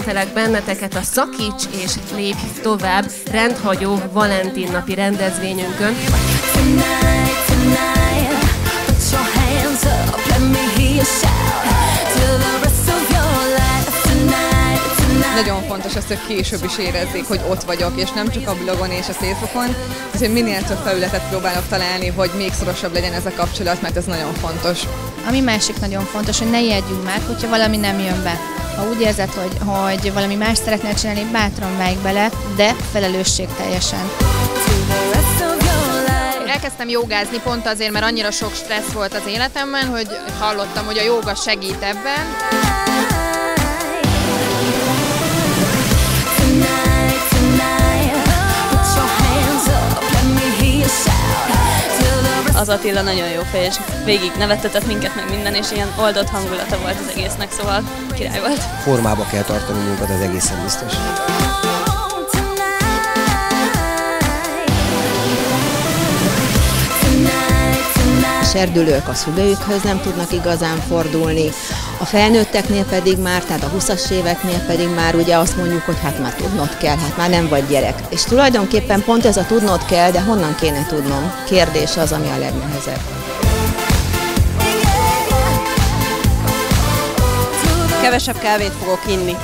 szentelek benneteket a Szakíts és lépj tovább rendhagyó Valentin napi rendezvényünkön. Nagyon fontos az, hogy később is érezzék, hogy ott vagyok, és nem csak a blogon és a Facebookon, úgyhogy minél több felületet próbálok találni, hogy még szorosabb legyen ez a kapcsolat, mert ez nagyon fontos. Ami másik nagyon fontos, hogy ne ijedjünk már, hogyha valami nem jön be. Ha úgy érzed, hogy valami más szeretnél csinálni, bátran vágj bele, de felelősségteljesen. Elkezdtem jogázni pont azért, mert annyira sok stressz volt az életemben, hogy hallottam, hogy a jóga segít ebben. Az Attila nagyon jó fej, és végig nevettetett minket meg minden, és ilyen oldott hangulata volt az egésznek, szóval király volt. Formába kell tartani magunkat, az egészen biztos. A serdülők a szülőkhöz nem tudnak igazán fordulni, a felnőtteknél pedig már, tehát a 20-as éveknél pedig már ugye azt mondjuk, hogy hát már tudnod kell, hát már nem vagy gyerek. És tulajdonképpen pont ez a tudnod kell, de honnan kéne tudnom? Kérdés az, ami a legnehezebb. Kevesebb kávét fogok inni.